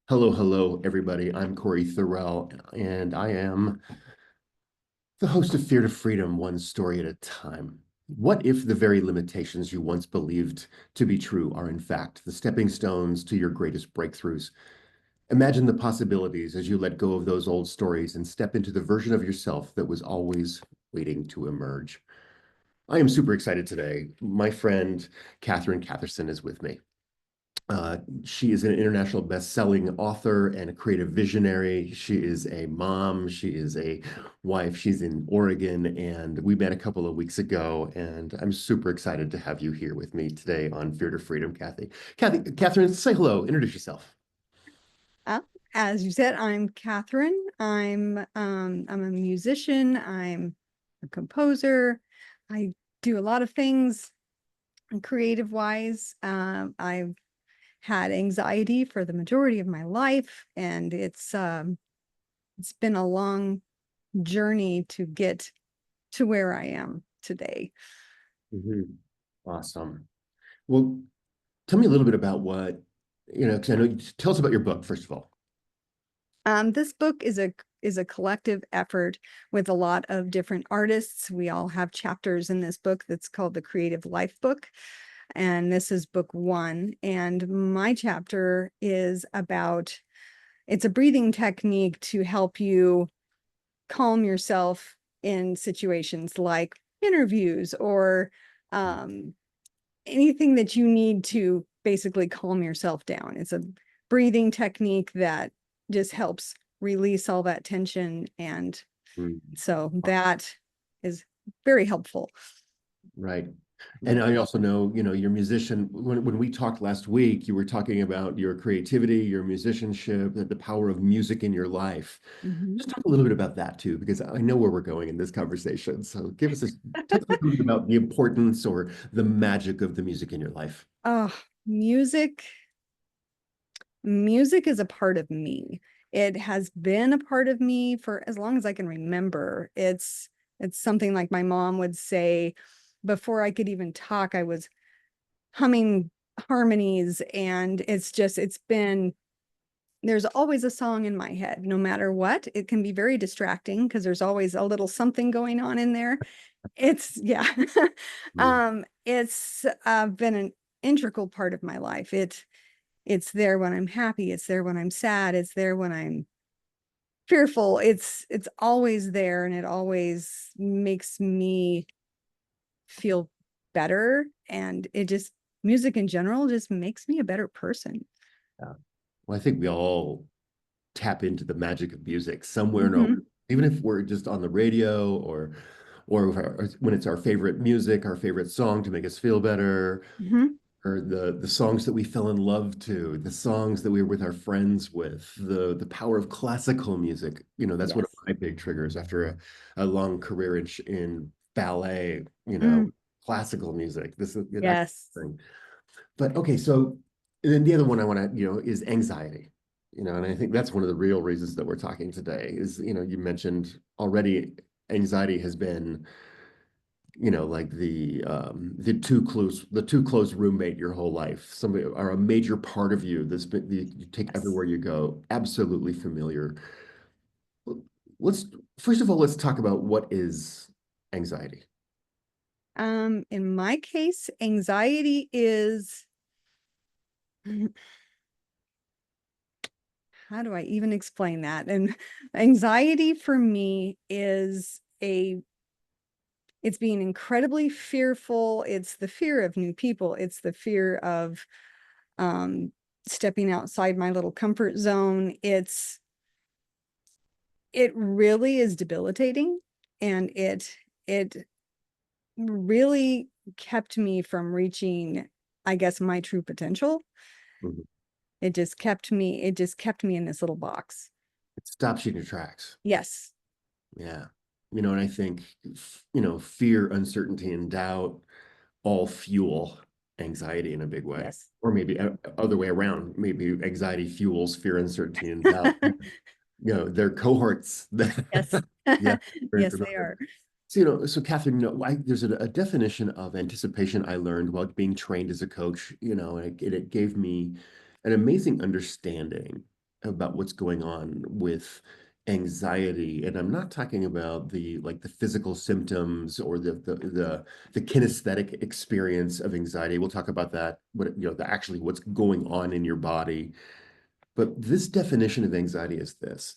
Hello, hello, everybody. I'm Cory Thorell, and I am the host of Fear to Freedom, one story at a time. What if the very limitations you once believed to be true are, in fact, the stepping stones to your greatest breakthroughs? Imagine the possibilities as you let go of those old stories and step into the version of yourself that was always waiting to emerge. I am super excited today. My friend Catherine Catterson is with me. She is an international best-selling author and a creative visionary. She is a mom. She is a wife. She's in Oregon, and we met a couple of weeks ago. And I'm super excited to have you here with me today on Fear to Freedom, Kathy. Catherine, say hello. Introduce yourself. Uh, as you said, I'm Catherine. I'm a musician. I'm a composer. I do a lot of things creative wise. I've had anxiety for the majority of my life, and it's been a long journey to get to where I am today. Mhm. Awesome. Well, tell me a little bit about because I know tell us about your book, first of all. This book is a collective effort with a lot of different artists. We all have chapters in this book that's called the Creative Life Book, and this is book one. And my chapter is about it's a breathing technique to help you calm yourself in situations like interviews or um, anything that you need to basically calm yourself down. It's a breathing technique that just helps release all that tension. And Mm. so that is very helpful. Right. And I also know, you're a musician. When we talked last week, you were talking about your creativity, your musicianship, the power of music in your life. Mhm. Just talk a little bit about that too, because I know where we're going in this conversation. So tell us a little bit about the importance or the magic of the music in your life. Oh, music is a part of me. It has been a part of me for as long as I can remember. It's something like my mom would say before I could even talk, I was humming harmonies, and it's been there's always a song in my head no matter what. It can be very distracting because there's always a little something going on in there. It's yeah. Mm. It's been an integral part of my life. It's there when I'm happy, it's there when I'm sad, it's there when I'm fearful. It's always there, and it always makes me feel better. And it just music in general just makes me a better person. Yeah. Well, I think we all tap into the magic of music somewhere in our, Hmm. even if we're just on the radio or when it's our favorite music, our favorite song to make us feel better, Hmm. or the songs that we fell in love to, the songs that we were with our friends with, the power of classical music. That's one of Yes. my big triggers after a long career in ballet, Mm, classical music. This is that yes. thing. But okay, so then the other one I want to, is anxiety. And I think that's one of the real reasons that we're talking today is, you mentioned already anxiety has been like the too close roommate your whole life. Somebody are a major part of you you take Yes. everywhere you go. Absolutely familiar. Let's first of all let's talk about what is anxiety. In my case, anxiety is how do I even explain that? And anxiety for me is it's being incredibly fearful. It's the fear of new people. It's the fear of um, stepping outside my little comfort zone. It really is debilitating, and it really kept me from reaching, I guess, my true potential. Mhm. It just kept me in this little box. It stops you in your tracks. Yes. Yeah. And I think, fear, uncertainty, and doubt all fuel anxiety in a big way. Yes. Or maybe other way around. Maybe anxiety fuels fear, uncertainty, and doubt. They're cohorts. Yes. Yeah, very Yes, they familiar. are. So, so Catherine, there's a definition of anticipation I learned while being trained as a coach, and it gave me an amazing understanding about what's going on with anxiety. And I'm not talking about the like the physical symptoms or the kinesthetic experience of anxiety. We'll talk about that, what the actually what's going on in your body. But this definition of anxiety is this.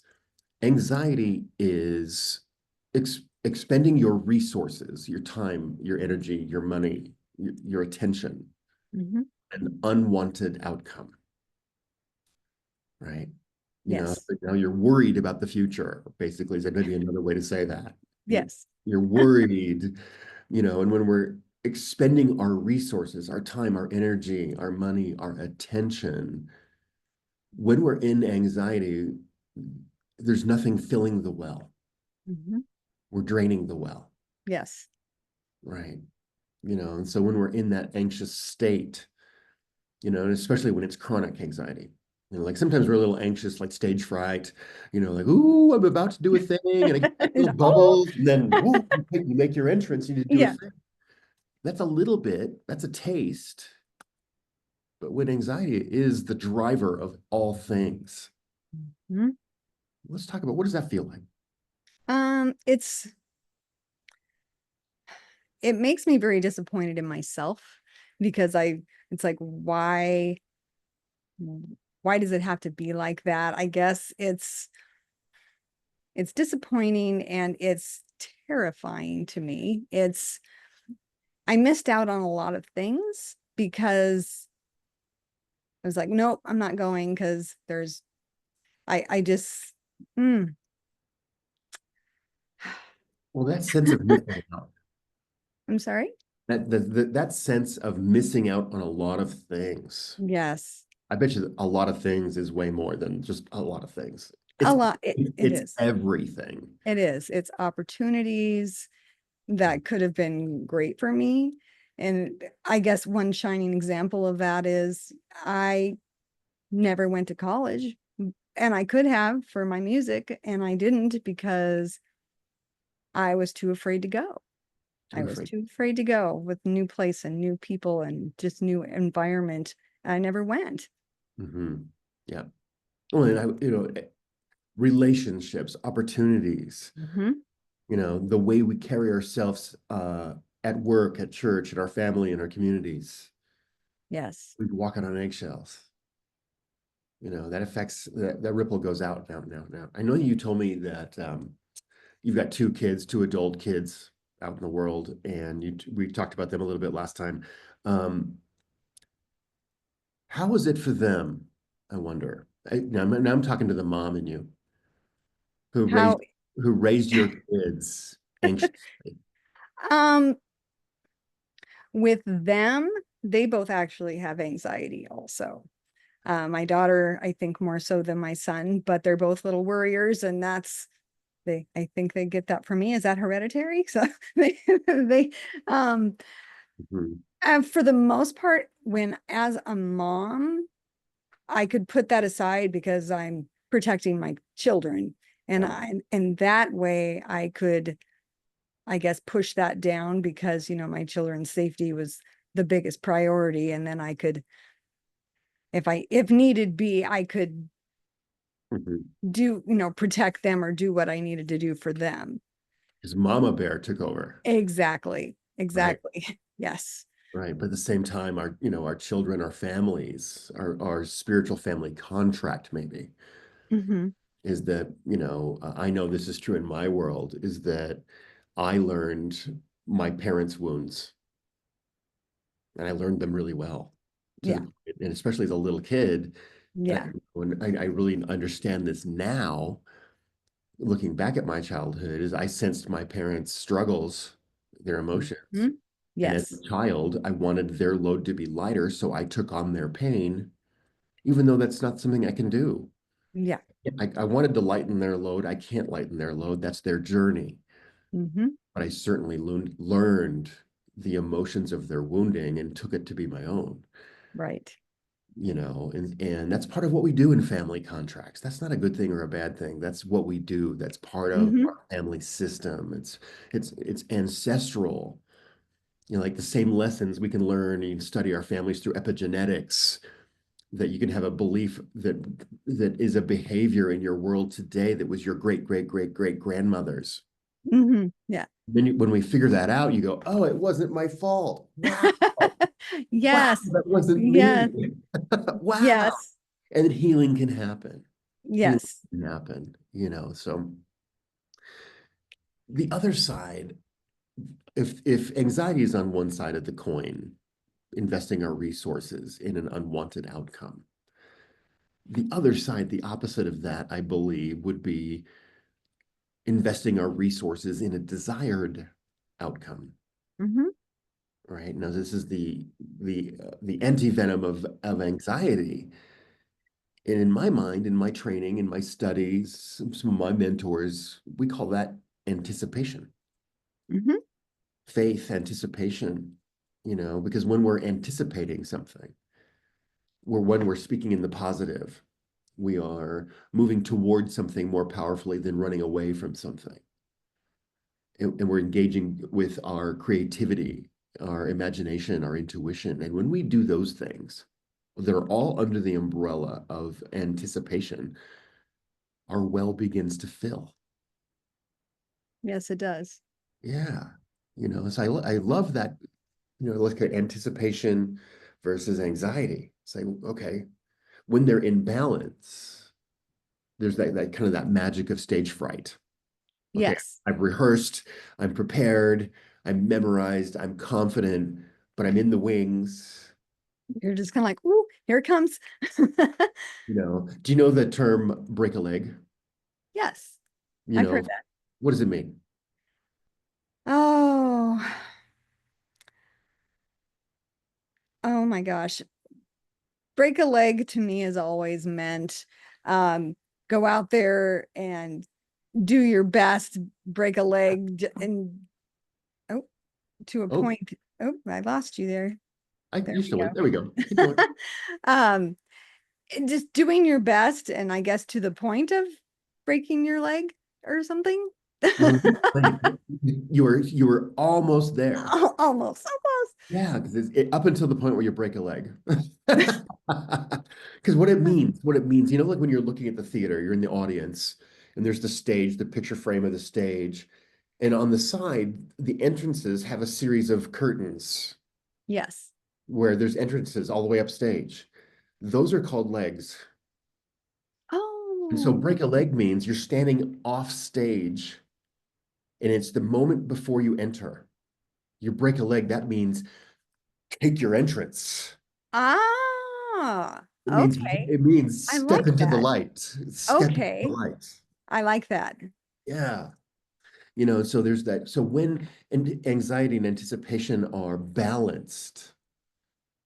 Anxiety is expending your resources, your time, your energy, your money, your attention, Hmm. an unwanted outcome, right? Yes. Now you're worried about the future, basically, is that maybe another way to say that. Yes. You're worried, and when we're expending our resources, our time, our energy, our money, our attention, when we're in anxiety, there's nothing filling the well. Hmm. We're draining the well, Yes. right? And so when we're in that anxious state, and especially when it's chronic anxiety, like sometimes we're a little anxious, like stage fright, like, ooh, I'm about to do a thing, and I get little Oh, bubbles, and then woo, you make your entrance, you do a yeah. thing. That's a little bit, that's a taste. But when anxiety is the driver of all things, Mhm. let's talk about what does that feel like? It's it makes me very disappointed in myself because it's like why does it have to be like that? I guess it's disappointing and it's terrifying to me. I missed out on a lot of things because I was like, nope, I'm not going because I just, mm, Well, that sense of missing out, I'm sorry. that sense of missing out on a lot of things. Yes, I bet you a lot of things is way more than just a lot of things. a It's lot. It it's is. everything. It is. It's opportunities that could have been great for me. And I guess one shining example of that is I never went to college and I could have for my music, and I didn't because I was too afraid to go. Too I was afraid. too afraid to go with new place and new people and just new environment. I never went. Hmm. Yeah. Well, and relationships, opportunities, Hmm. the way we carry ourselves at work, at church, at our family, in our communities. Yes. We walk on eggshells. That affects that ripple goes out now. I know you told me that you've got two kids, two adult kids out in the world, and we talked about them a little bit last time. Um, how was it for them? I wonder. Now I'm talking to the mom in you who raised How, who raised your kids anxiously. um, with them, they both actually have anxiety also. My daughter, I think more so than my son, but they're both little worriers, and I think they get that from me. Is that hereditary? So they, um, Mhm. and for the most part, when as a mom, I could put that aside because I'm protecting my children, and Yeah. and that way I could, I guess, push that down because my children's safety was the biggest priority, and then I could, if needed be, I could Mhm. do, protect them or do what I needed to do for them. His mama bear took over, Exactly. right? Exactly. Yes. Right. But at the same time, our children, our families, our spiritual family contract maybe Hmm. is that, I know this is true in my world, is that I learned my parents' wounds and I learned them really well to Yeah. the and especially as a little kid. And Yeah. I really understand this now, looking back at my childhood, is I sensed my parents' struggles, their emotions. Mhm. And as Yes. a child, I wanted their load to be lighter, so I took on their pain, even though that's not something I can do. Yeah. I wanted to lighten their load. I can't lighten their load. That's their journey. Hmm. But I certainly learned the emotions of their wounding and took it to be my own. Right. And that's part of what we do in family contracts. That's not a good thing or a bad thing. That's what we do. That's part of Hmm. our family system. It's ancestral. Like the same lessons we can learn and study our families through epigenetics. that you can have a belief that is a behavior in your world today that was your great great great great grandmother's. Yeah. Then when we figure that out, you go, oh, it wasn't my fault. Wow. Wow, Yes. that wasn't me. Yes. Wow. Yes. And then healing can happen. Healing Yes. can happen, so the other side, if anxiety is on one side of the coin, investing our resources in an unwanted outcome, the other side, the opposite of that, I believe, would be investing our resources in a desired outcome. Hmm. Right now, this is the anti-venom of anxiety. And in my mind, in my training, in my studies, some of my mentors, we call that anticipation, Hmm. faith, anticipation, because when we're anticipating something, when we're speaking in the positive, we are moving towards something more powerfully than running away from something. And we're engaging with our creativity, our imagination, our intuition. And when we do those things, they're all under the umbrella of anticipation. Our well begins to fill. Yes, it does. Yeah. So I love that, look at anticipation versus anxiety. Say, okay, when they're in balance, there's that kind of that magic of stage fright. Okay, Yes. I've rehearsed, I'm prepared, I'm memorized, I'm confident, but I'm in the wings. You're just kind of like, ooh, here it comes. Do you know the term break a leg? Yes, You I've heard know, that. what does it mean? Oh, oh my gosh. Break a leg to me has always meant um, go out there and do your best, break a leg, and oh, to a Oh, point. Oh, I lost you there. There you're we still in. There we go. Keep go. going. um, just doing your best, and I guess to the point of breaking your leg or something. Well, you were almost there. Almost, almost. Yeah, because up until the point where you break a leg. Because what it means, like when you're looking at the theater, you're in the audience, and there's the stage, the picture frame of the stage, and on the side, the entrances have a series of curtains Yes. where there's entrances all the way upstage. Those are called legs. And so Oh, break a leg means you're standing off stage, and it's the moment before you enter. You break a leg, that means take your entrance. ah, It means okay. it means I step like into the that. light. Step into the Okay. light. I like that. Yeah. So there's that. So when anxiety and anticipation are balanced,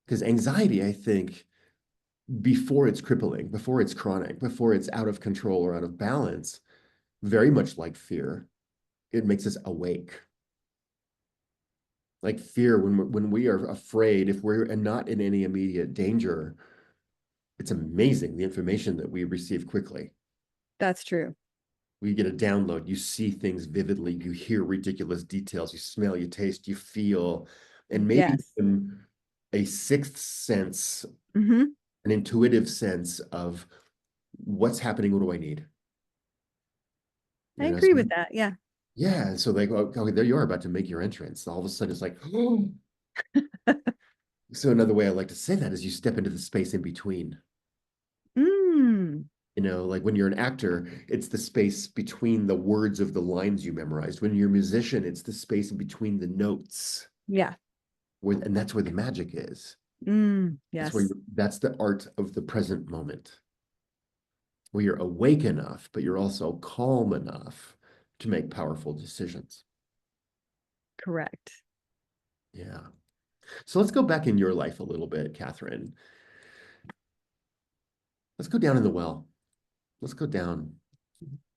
because anxiety, I think, before it's crippling, before it's chronic, before it's out of control or out of balance, very much like fear, it makes us awake. Like fear, when we are afraid, if we're not in any immediate danger, it's amazing the information that we receive quickly. That's true. We get a download, you see things vividly, you hear ridiculous details, you smell, you taste, you feel, and maybe Yes. even a sixth sense, Hmm. an intuitive sense of what's happening, what do I need? I So agree with that. Yeah. yeah, so like, okay, there you are about to make your entrance. All of a sudden it's like, oh. So another way I like to say that is you step into the space in between. Mm. Like when you're an actor, it's the space between the words of the lines you memorized. When you're a musician, it's the space in between the notes. Yeah. And that's where the magic is. Yes. That's the art of the present moment, where you're awake enough, but you're also calm enough to make powerful decisions. Correct. Yeah. So let's go back in your life a little bit, Catherine. Let's go down in the well. Let's go down.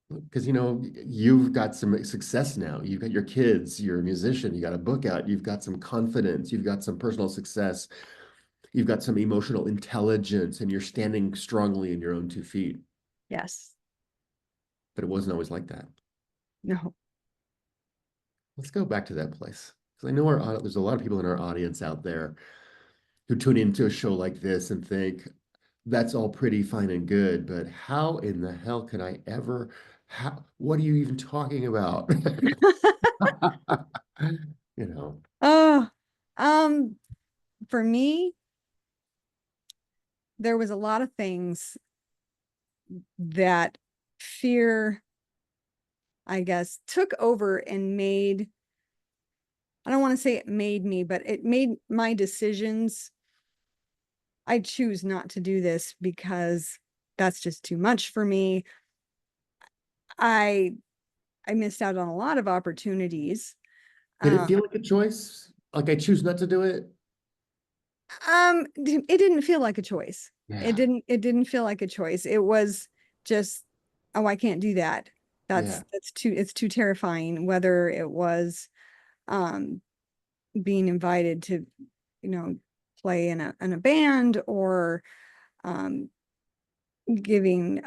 Because you've got some success now. You've got your kids, you're a musician, you got a book out, you've got some confidence, you've got some personal success, you've got some emotional intelligence, and you're standing strongly in your own 2 feet. Yes. But it wasn't always like that. No. Let's go back to that place. Because I know there's a lot of people in our audience out there who tune into a show like this and think, that's all pretty fine and good, but how in the hell can I ever, what are you even talking about? You know, Oh, um, for me, there was a lot of things that fear, I guess, took over and made, I don't want to say it made me, but it made my decisions. I choose not to do this because that's just too much for me. I I missed out on a lot of opportunities. did it Uh, feel like a choice? Like I choose not to do it? it didn't feel like a choice. Yeah, It didn't feel like a choice. It was just, oh, I can't do that. yeah. That's too, it's too terrifying, whether it was um being invited to, you know, play in a band, or um giving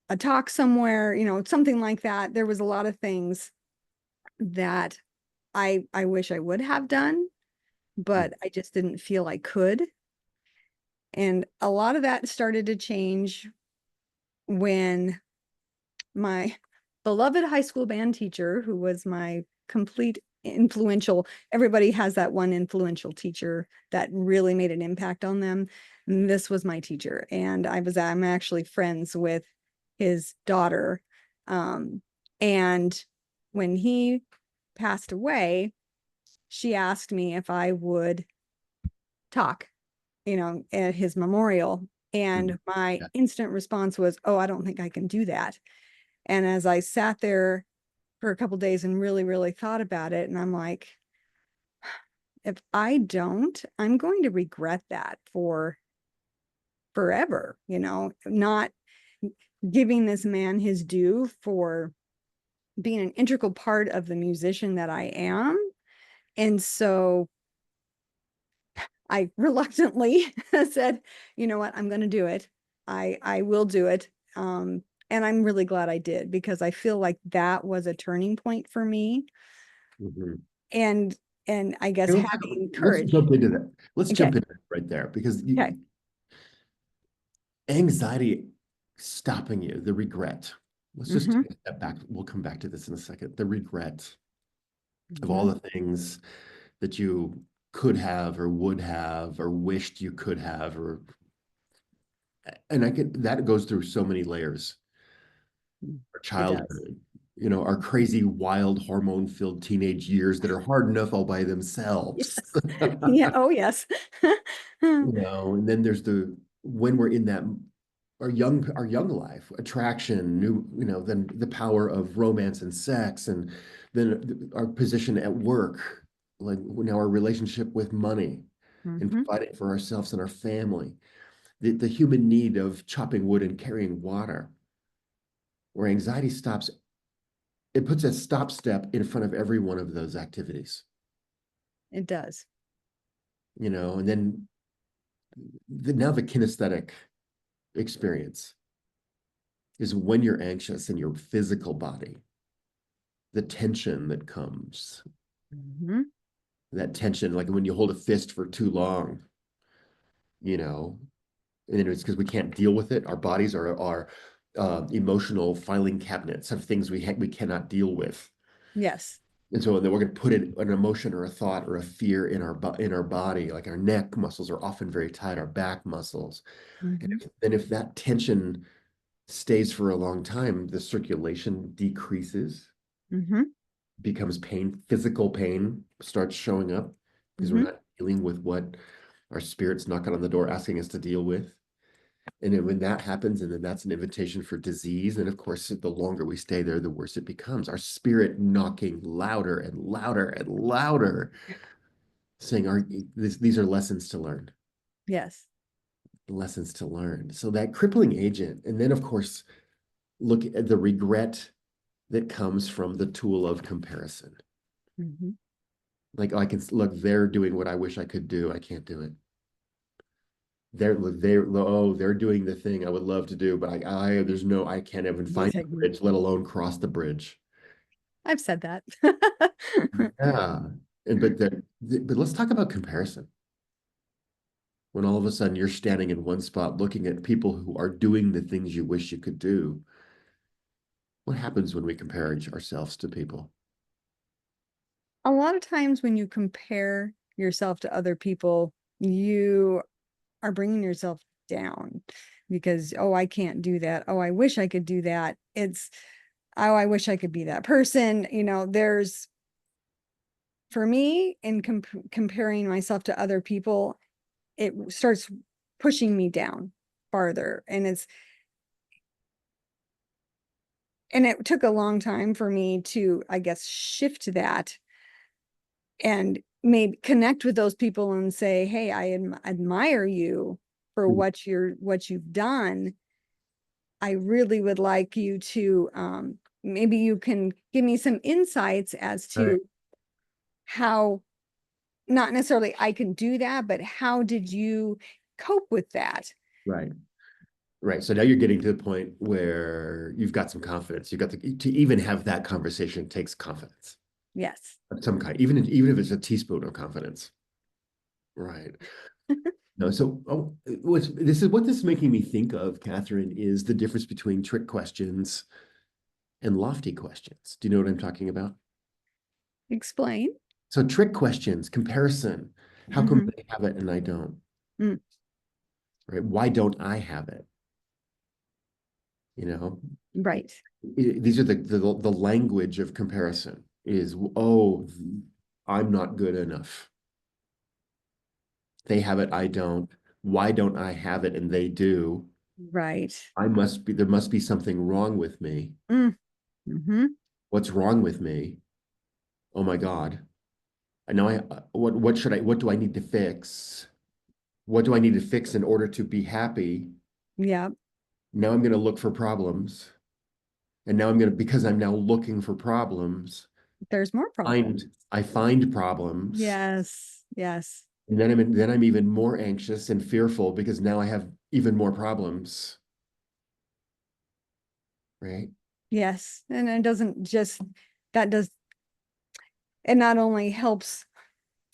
a talk somewhere, you know, something like that. There was a lot of things that I wish I would have done, but I just didn't feel I could. And a lot of that started to change when my beloved high school band teacher, who was my complete influential, everybody has that one influential teacher that really made an impact on them. And this was my teacher. And I'm actually friends with his daughter. Um, and when he passed away, she asked me if I would talk, you know, at his memorial. Mhm. And my Yeah. instant response was, oh, I don't think I can do that. And as I sat there for a couple days and really, really thought about it, and I'm like, if I don't, I'm going to regret that for forever, you know, not giving this man his due for being an integral part of the musician that I am. And so I reluctantly said, you know what, I'm going to do it. I will do it. And I'm really glad I did, because I feel like that was a turning point for me. Mhm. And I guess Okay, having let's courage. jump into that. Let's Okay. jump into it right there because Okay. anxiety stopping you, the regret. Let's just Mm-hmm. take a step back. We'll come back to this in a second. The regret of all Mm-hmm. the things that you could have or would have or wished you could have, or and I could that goes through so many layers. Our It does. childhood, our crazy, wild, hormone-filled teenage years that are hard enough all by themselves. Yes. Yeah. Oh, yes. And then there's the when we're in that our young life, attraction, then the power of romance and sex, and then our position at work, like now our relationship with money and Mm-hmm. providing for ourselves and our family, the human need of chopping wood and carrying water, where anxiety stops, it puts a stop step in front of every one of those activities, It does. and then now the kinesthetic experience is when you're anxious in your physical body, the tension that comes, Mm-hmm. that tension, like when you hold a fist for too long, you know, and it's because we can't deal with it. Our bodies are emotional filing cabinets of things we cannot deal with. Yes. And so then we're going to put an emotion or a thought or a fear in our body, like our neck muscles are often very tight, our back muscles. And Mm-hmm. if that tension stays for a long time, the circulation decreases, Mm-hmm. becomes pain, physical pain starts showing up because we're Mm-hmm. not dealing with what our spirit's knocking on the door asking us to deal with. And then when that happens, and then that's an invitation for disease. And of course, the longer we stay there, the worse it becomes. Our spirit knocking louder and louder and louder, saying, these are lessons to learn, Yes. lessons to learn. So that crippling agent. And then, of course, look at the regret that comes from the tool of comparison. Mm-hmm. Like, I can look, they're doing what I wish I could do. I can't do it. They're doing the thing I would love to do, but I can't even find Yes, the bridge, let alone cross the bridge. I've said that. Yeah. But let's talk about comparison. when all of a sudden you're standing in one spot looking at people who are doing the things you wish you could do? What happens when we compare ourselves to people? A lot of times when you compare yourself to other people, you are bringing yourself down because, oh, I can't do that. Oh, I wish I could do that. Oh, I wish I could be that person. For me, in comparing myself to other people, it starts pushing me down farther. And it took a long time for me to, I guess, shift that and maybe connect with those people and say, hey, I admire you for what you've done. I really would like you to, maybe you can give me some insights as Right. to how, not necessarily I can do that, but how did you cope with that? Right. Right. So now you're getting to the point where you've got some confidence. You've got to even have that conversation takes confidence Yes. of some kind, even if it's a teaspoon of confidence. Right. No, so this is what this is making me think of, Catherine, is the difference between trick questions and lofty questions. Do you know what I'm talking about? Explain. So trick questions, comparison. How come Hmm. they have it and I don't? Mm, Right? Why don't I have it? You know, right. these are the language of comparison is, oh, I'm not good enough. They have it, I don't. Why don't I have it and they do? Right. There must be something wrong with me. Mm, hmm. What's wrong with me? Oh my God. I know what do I need to fix? What do I need to fix in order to be happy? Yeah. Now I'm going to look for problems. And now because I'm now looking for problems, There's more find, problems. I find problems. Yes. Yes. And then I'm even more anxious and fearful because now I have even more problems, right? Yes. And it doesn't just, that does, it not only helps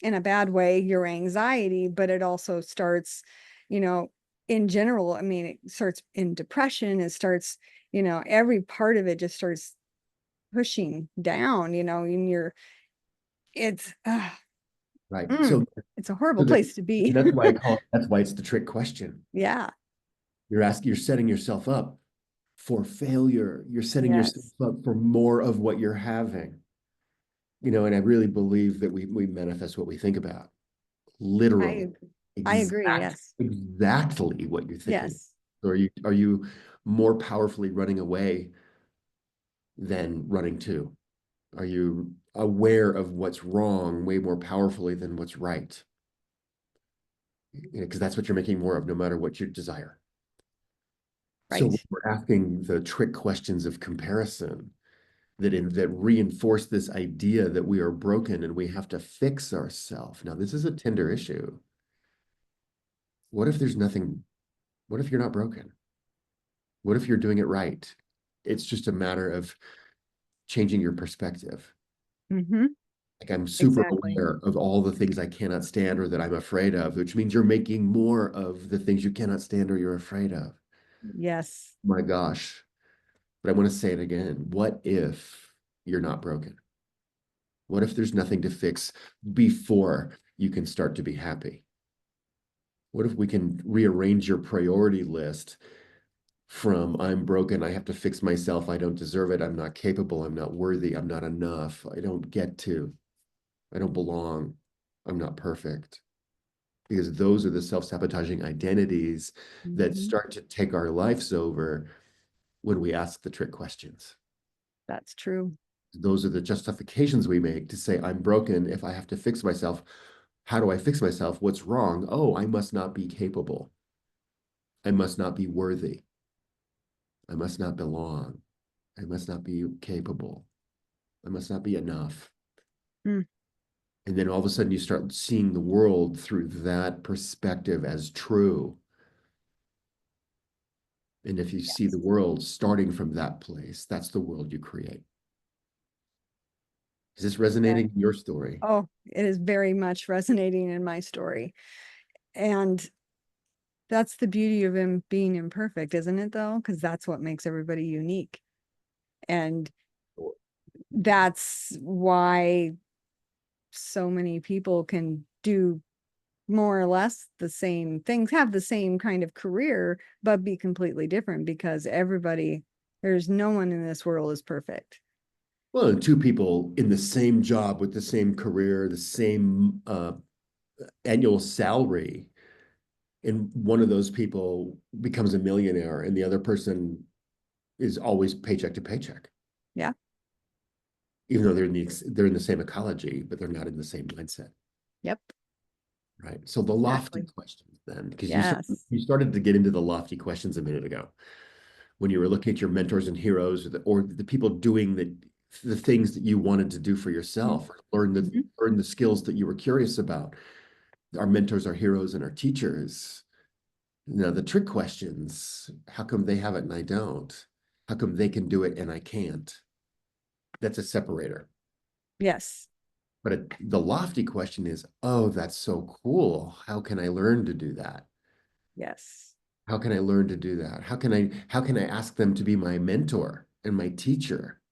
in a bad way your anxiety, but it also starts, you know, in general, I mean, it starts in depression, it starts, every part of it just starts pushing down, in your, it's, Right. mm, it's a horrible So that, place to be. and that's why that's why it's the trick question. Yeah. You're setting yourself up for failure. You're setting yourself Yes. up for more of what you're having. And I really believe that we manifest what we think about. Literally, I I agree. Yes. exactly what you're thinking. Yes. So are you more powerfully running away than running to? Are you aware of what's wrong way more powerfully than what's right? Because that's what you're making more of, no matter what you desire. So when Right. we're asking the trick questions of comparison that reinforce this idea that we are broken and we have to fix ourselves. Now, this is a tender issue. What if there's nothing? What if you're not broken? What if you're doing it right? It's just a matter of changing your perspective. Hmm. Like I'm super Exactly. aware of all the things I cannot stand or that I'm afraid of, which means you're making more of the things you cannot stand or you're afraid of. Yes. My gosh. But I want to say it again. What if you're not broken? What if there's nothing to fix before you can start to be happy? What if we can rearrange your priority list from I'm broken, I have to fix myself, I don't deserve it, I'm not capable, I'm not worthy, I'm not enough, I don't get to, I don't belong, I'm not perfect. Because those are the self-sabotaging identities that Hmm. start to take our lives over when we ask the trick questions. That's true. Those are the justifications we make to say, I'm broken. If I have to fix myself, how do I fix myself? What's wrong? Oh, I must not be capable. I must not be worthy. I must not belong. I must not be capable. I must not be enough. Mm, And then all of a sudden you start seeing the world through that perspective as true. And if you see yes. the world starting from that place, that's the world you create. Is this Yeah. resonating in your story? Oh, it is very much resonating in my story. And That's the beauty of him being imperfect, isn't it though? Because that's what makes everybody unique. And that's why so many people can do more or less the same things, have the same kind of career, but be completely different because there's no one in this world is perfect. Well, and two people in the same job with the same career, the same annual salary, and one of those people becomes a millionaire and the other person is always paycheck to paycheck, Yeah. even though they're in the same ecology, but they're not in the same mindset. Yep. Right. So the lofty Exactly. questions then, because Yes. you started to get into the lofty questions a minute ago when you were looking at your mentors and heroes or the people doing the things that you wanted to do for yourself or Mm-hmm. learn the skills that you were curious about. Our mentors, our heroes, and our teachers. Now the trick questions, how come they have it and I don't? How come they can do it and I can't? That's a separator. Yes. But the lofty question is, oh, that's so cool. How can I learn to do that? Yes. How can I learn to do that? How can I ask them to be my mentor and my teacher?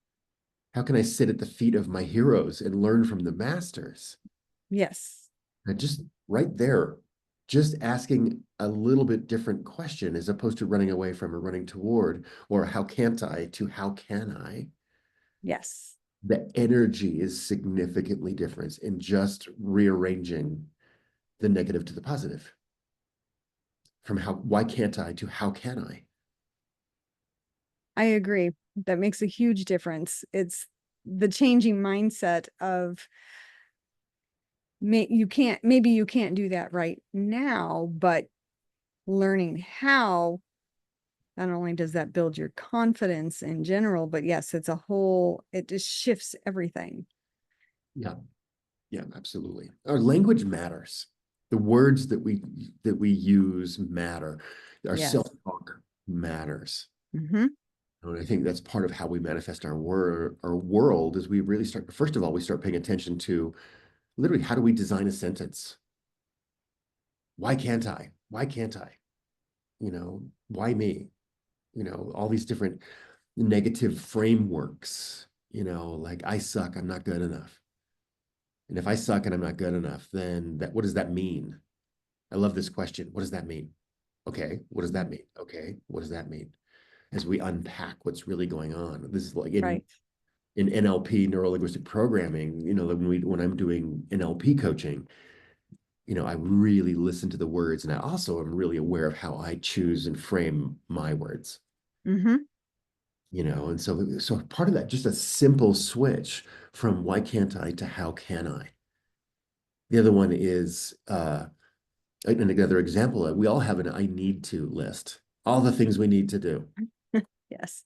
How can I sit at the feet of my heroes and learn from the masters? Yes. And just right there, just asking a little bit different question as opposed to running away from or running toward, or how can't I to how can I? Yes. The energy is significantly different in just rearranging the negative to the positive from how why can't I to how can I? I agree. That makes a huge difference. It's the changing mindset of maybe you can't do that right now, but learning how, not only does that build your confidence in general, but yes, it just shifts everything. Yeah, yeah, absolutely. Our language matters. The words that we use matter. Our Yes. self-talk matters. Mm-hmm. And I think that's part of how we manifest our world is we really start, first of all, we start paying attention to literally how do we design a sentence? Why can't I? Why can't I? Why me? All these different negative frameworks, like I suck, I'm not good enough. And if I suck and I'm not good enough, then what does that mean? I love this question. What does that mean? Okay, what does that mean? Okay, what does that mean? As we unpack what's really going on. This is like in Right. in NLP, neuro linguistic programming, when I'm doing NLP coaching, I really listen to the words and I also am really aware of how I choose and frame my words. Mm-hmm. And so part of that, just a simple switch from why can't I to how can I. The other one is another example. We all have an I need to list, all the things we need to do. Yes.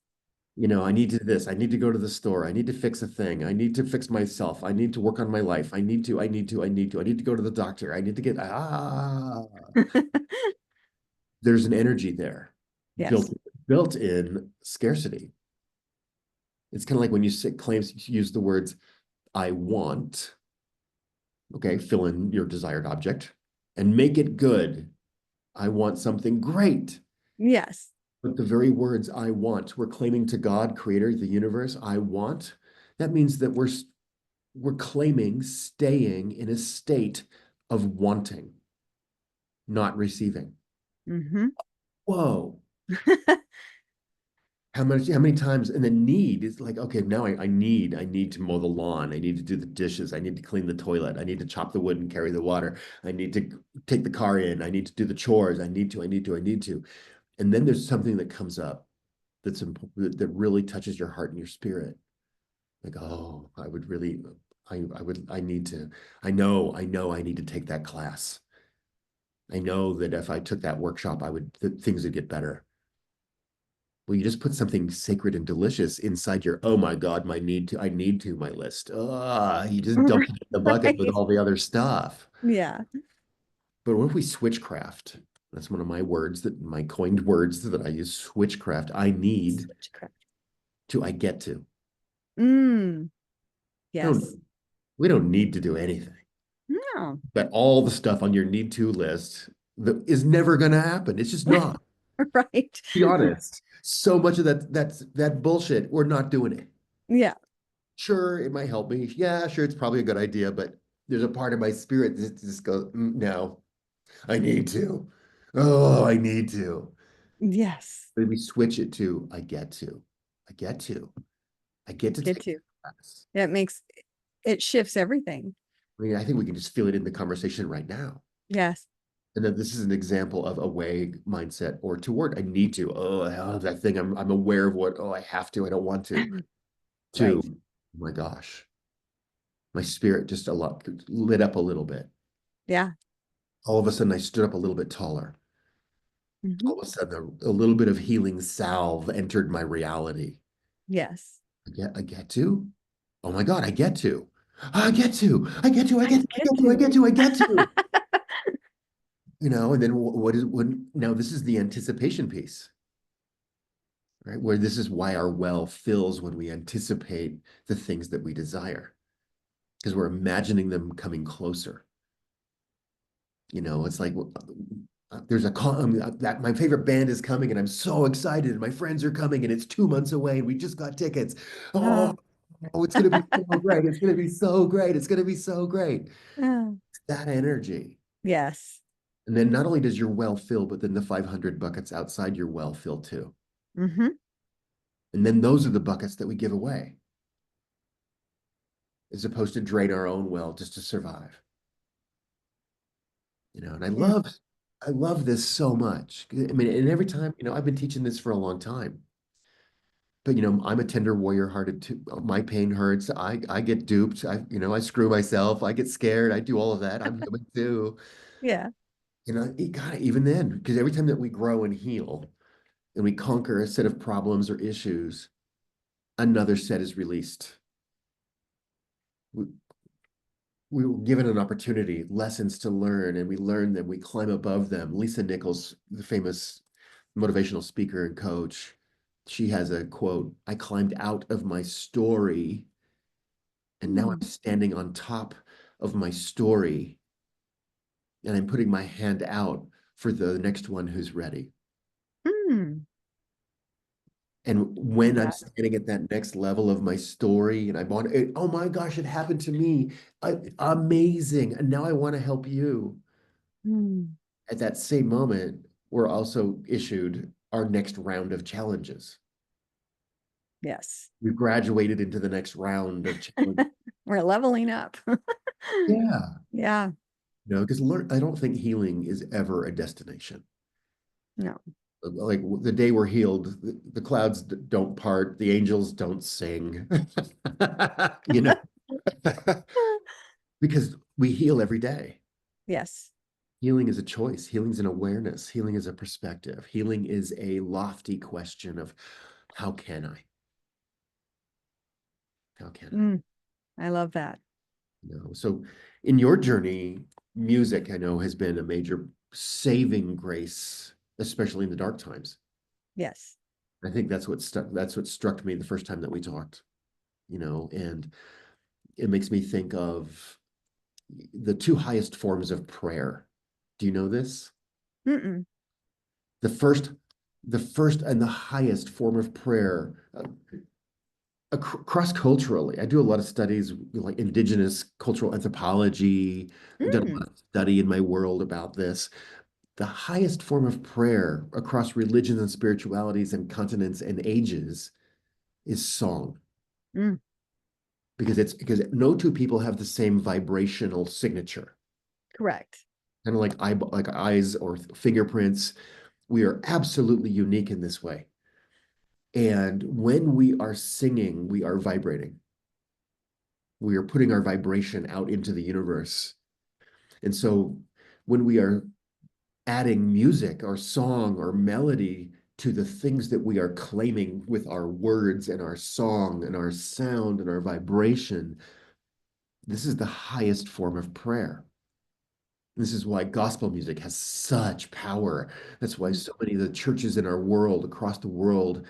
I need to this, I need to go to the store, I need to fix a thing, I need to fix myself, I need to work on my life, I need to go to the doctor, I need to get there's an energy there built Yes. built in scarcity. It's kind of like when you use the words I want, okay, fill in your desired object and make it good. I want something great. Yes. But the very words I want, we're claiming to God, creator, the universe, I want. That means that we're claiming staying in a state of wanting, not receiving. Mm-hmm. Whoa. How many times and the need is like, okay, now I need to mow the lawn. I need to do the dishes. I need to clean the toilet. I need to chop the wood and carry the water. I need to take the car in. I need to do the chores. I need to. And then there's something that comes up that really touches your heart and your spirit. Like, oh, I need to, I know I need to take that class. I know that if I took that workshop, things would get better. Well, you just put something sacred and delicious inside your, oh my God, I need to, my list. You just dump it in the bucket with Right. all the other stuff. Yeah. But what if we switchcraft? That's one of my coined words that I use, switchcraft. I need Switchcraft. to, I get to. Mm. I Yes. don't, we don't need to do anything. No. But all the stuff on your need to list, that is never going to happen. It's just not. Right. Be honest. So much of that bullshit, we're not doing it. Yeah. Sure, it might help me. Yeah, sure, it's probably a good idea, but there's a part of my spirit that just goes, no, I need to. Oh, I need to. Yes. Then we switch it to, I get to. I get to. I get to Get take to. class. That makes it shifts everything. I mean, I think we can just feel it in the conversation right now. Yes. And then this is an example of a way mindset or toward I need to. Oh, that thing. I'm aware of what, oh, I have to, I don't want to, Right. oh my gosh. My spirit just a lot lit up a little bit. Yeah. All of a sudden I stood up a little bit taller. Hmm. All of a sudden a little bit of healing salve entered my reality. Yes. I get to. Oh my God, I get to. I get to. I get to. I I get to. I get get to. I to. get to. I get to. And then what is what now this is the anticipation piece, right? Where this is why our well fills when we anticipate the things that we desire, because we're imagining them coming closer. It's like there's a call that my favorite band is coming and I'm so excited and my friends are coming and it's 2 months away and we just got tickets. Oh, Oh. oh, it's gonna be so great. It's gonna be so great. It's gonna be so great. Oh. It's that energy. Yes. And then not only does your well fill, but then the 500 buckets outside your well fill too. Hmm. And then those are the buckets that we give away, as opposed to drain our own well just to survive. And Yeah. I love this so much. I mean, and every time, I've been teaching this for a long time. But I'm a tender warrior hearted too. My pain hurts. I get duped. I screw myself. I get scared. I do all of that. I'm human too. Yeah. God, even then, because every time that we grow and heal and we conquer a set of problems or issues, another set is released. We, we were given an opportunity, lessons to learn, and we learn them. We climb above them. Lisa Nichols, the famous motivational speaker and coach, she has a quote, I climbed out of my story and now Mm. I'm standing on top of my story and I'm putting my hand out for the next one who's ready. Mm. And Love when I'm that. standing at that next level of my story and I want it, oh my gosh, it happened to me. Amazing. And now I want to help you. Mm. At that same moment, we're also issued our next round of challenges. Yes. We've graduated into the next round of challenges. We're leveling up. Yeah. Yeah. Because I don't think healing is ever a destination. No. Like the day we're healed, the clouds don't part, the angels don't sing, you know, because we heal every day. Yes. Healing is a choice. Healing is an awareness. Healing is a perspective. Healing is a lofty question of how can I? How can I? Mm. I love that. So in your journey, music, I know, has been a major saving grace, especially in the dark times. Yes. I think that's what struck me the first time that we talked, and it makes me think of the two highest forms of prayer. Do you know this? Mm-mm. The first, the first and the highest form of prayer, cross-culturally. I do a lot of studies like indigenous cultural anthropology. I've done a Mm. lot of study in my world about this. The highest form of prayer across religions and spiritualities and continents and ages is song. Mm. Because no two people have the same vibrational signature. Correct. Kind of like eyes or fingerprints. We are absolutely unique in this way. And when we are singing, we are vibrating. We are putting our vibration out into the universe. And so when we are adding music or song or melody to the things that we are claiming with our words and our song and our sound and our vibration, this is the highest form of prayer. This is why gospel music has such power. That's why Mm. so many of the churches in our world, across the world,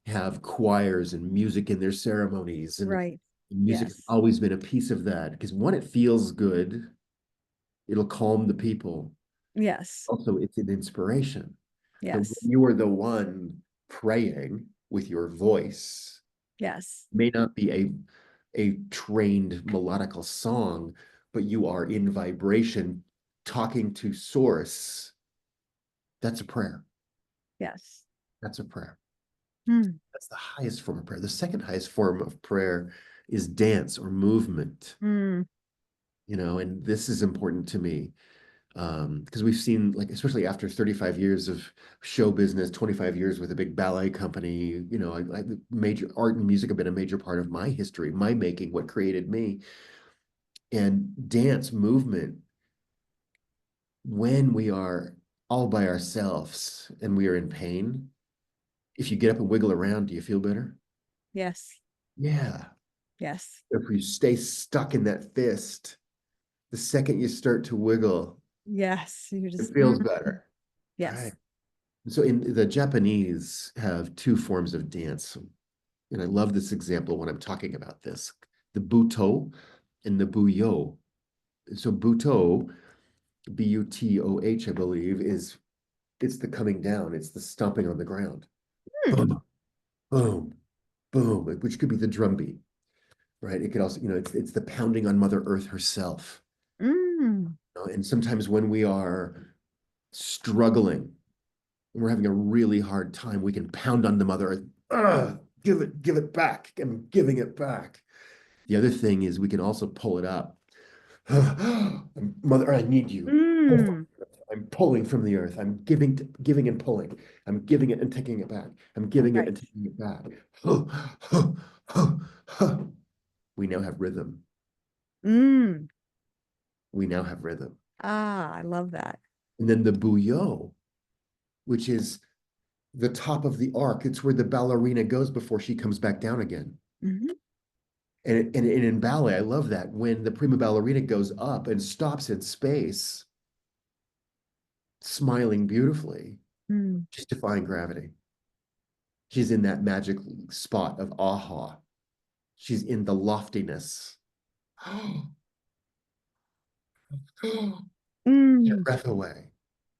have choirs and music in their ceremonies. And Right. music has Yes. always been a piece of that because one, it feels good, it'll calm the people. Yes. Also, it's an inspiration. So when Yes. you are the one praying with your voice, Yes. may not be a trained melodical song, but you are in vibration talking to source. That's a prayer. Yes. That's a prayer. Mm. That's the highest form of prayer. The second highest form of prayer is dance or movement, Mm. and this is important to me because we've seen, like, especially after 35 years of show business, 25 years with a big ballet company, major art and music have been a major part of my history, my making, what created me. And dance movement, when we are all by ourselves and we are in pain, if you get up and wiggle around, do you feel better? Yes. Yeah. Yes. If you stay stuck in that fist, the second you start to wiggle, Yes. You it just, feels better. Right. yes. So in the Japanese have two forms of dance. And I love this example when I'm talking about this. The Buto and the Buyo. So Buto, Butoh, I believe, it's the coming down, it's the stomping on the ground. Hmm. Boom, boom, boom, which could be the drum beat, right? It could also, it's the pounding on Mother Earth herself. Mm. And sometimes when we are struggling, and we're having a really hard time, we can pound on the Mother Earth. Give it back. I'm giving it back. The other thing is we can also pull it up. Mother, I need you. Mm. I'm pulling from the earth. I'm giving and pulling. I'm giving it and taking it back. I'm giving it Right. and taking it back. We now have rhythm. Mm. We now have rhythm. Ah, I love that. And then the bouillot, which is the top of the arc. It's where the ballerina goes before she comes back down again. Mhm. And in ballet, I love that when the prima ballerina goes up and stops in space, smiling beautifully, Mm. she's defying gravity. She's in that magic spot of aha. She's in the loftiness. Get Mm. breath away.